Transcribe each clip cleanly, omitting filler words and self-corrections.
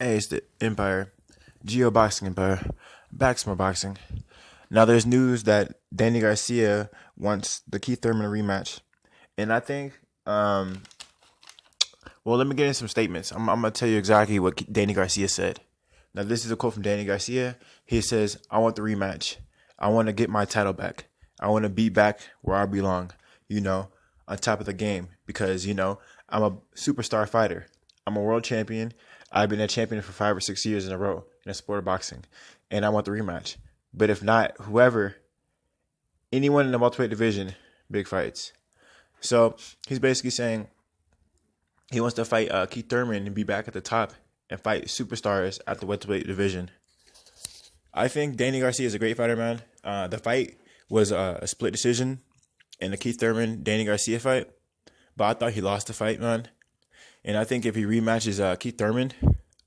Hey, it's the Empire, Geo Boxing Empire, back some more boxing. Now there's news that Danny Garcia wants the Keith Thurman rematch, and I think, well, let me get in some statements. I'm gonna tell you exactly what Danny Garcia said. Now this is a quote from Danny Garcia. He says, "I want the rematch. I want to get my title back. I want to be back where I belong. You know, on top of the game because I'm a superstar fighter. I'm a world champion. I've been a champion for 5 or 6 years in a row in the sport of boxing, and I want the rematch. But if not, anyone in the welterweight division, big fights." So he's basically saying he wants to fight Keith Thurman and be back at the top and fight superstars at the welterweight division. I think Danny Garcia is a great fighter, man. The fight was a split decision in the Keith Thurman Danny Garcia fight, but I thought he lost the fight, man. And I think if he rematches Keith Thurman,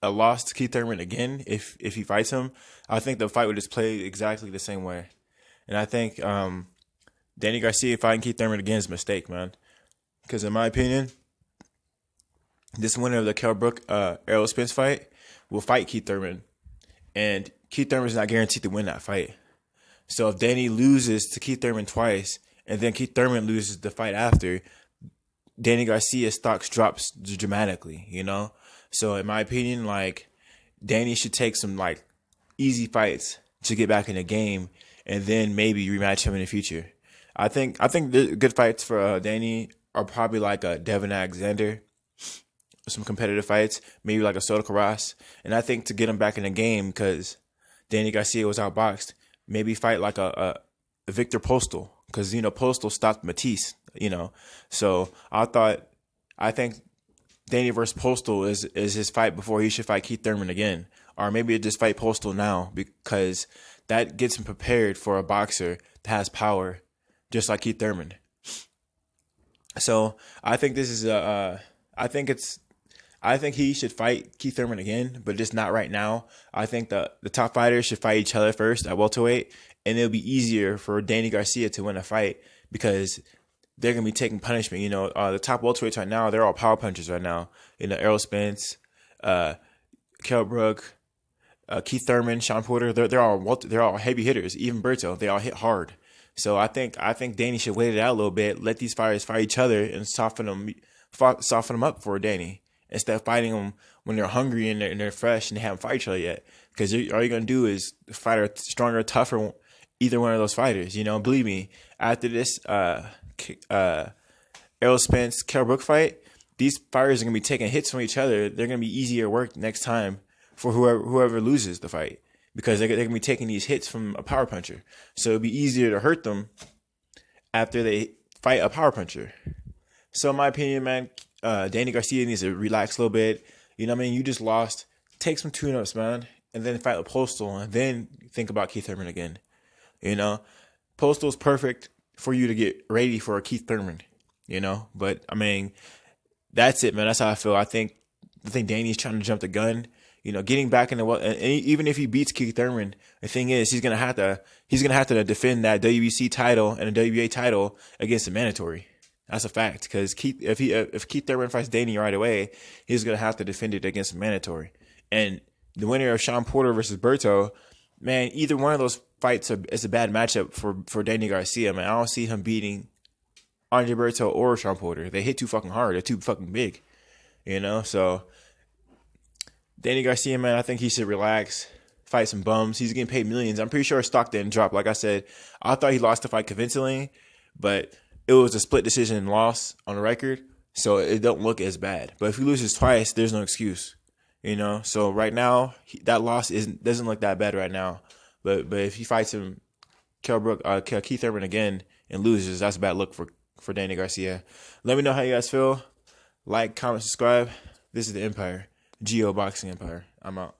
a loss to Keith Thurman again, if he fights him, I think the fight would just play exactly the same way. And I think Danny Garcia fighting Keith Thurman again is a mistake, man. Because in my opinion, this winner of the Kell Brook Errol Spence fight will fight Keith Thurman. And Keith Thurman is not guaranteed to win that fight. So if Danny loses to Keith Thurman twice, and then Keith Thurman loses the fight after, Danny Garcia's stocks drops dramatically, So in my opinion, Danny should take some easy fights to get back in the game, and then maybe rematch him in the future. I think the good fights for Danny are probably a Devin Alexander, some competitive fights, maybe a Soto Karass, and I think to get him back in the game because Danny Garcia was outboxed, maybe fight a Victor Postal because Postal stopped Matisse. So I think Danny versus Postal is his fight before he should fight Keith Thurman again, or maybe just fight Postal now because that gets him prepared for a boxer that has power, just like Keith Thurman. So I think this is I think he should fight Keith Thurman again, but just not right now. I think the top fighters should fight each other first at welterweight, and it'll be easier for Danny Garcia to win a fight because they're going to be taking punishment. The top welterweights right now, they're all power punchers right now. Errol Spence, Kell Brook, Keith Thurman, Sean Porter, they're all heavy hitters. Even Berto, they all hit hard. So I think Danny should wait it out a little bit, let these fighters fight each other, and soften them up for Danny instead of fighting them when they're hungry and they're fresh and they haven't fight each other yet. Because all you're gonna do is fight a stronger, tougher either one of those fighters. Believe me, after this Errol Spence Kell Brook fight, these fighters are gonna be taking hits from each other. They're gonna be easier work next time for whoever loses the fight because they're gonna be taking these hits from a power puncher. So it'll be easier to hurt them after they fight a power puncher. So in my opinion, man, Danny Garcia needs to relax a little bit. You just lost. Take some tune-ups, man, and then fight with Postal, and then think about Keith Thurman again. Postal's perfect for you to get ready for a Keith Thurman. But that's it, man. That's how I feel. I think Danny's trying to jump the gun. Getting back in the and even if he beats Keith Thurman, the thing is he's gonna have to defend that WBC title and the WBA title against the mandatory. That's a fact because if Keith Thurman fights Danny right away, he's gonna have to defend it against the mandatory. And the winner of Sean Porter versus Berto, man, either one of those fights is a bad matchup for Danny Garcia. Man, I don't see him beating Andre Berto or Sean Porter. They hit too fucking hard. They're too fucking big. So Danny Garcia, man, I think he should relax, fight some bums. He's getting paid millions. I'm pretty sure his stock didn't drop. Like I said, I thought he lost the fight convincingly, but it was a split decision and loss on the record, so it don't look as bad. But if he loses twice, there's no excuse, So right now, that loss doesn't look that bad right now. But if he fights him, Keith Thurman again and loses, that's a bad look for Danny Garcia. Let me know how you guys feel. Like, comment, subscribe. This is the Empire, Geo Boxing Empire. I'm out.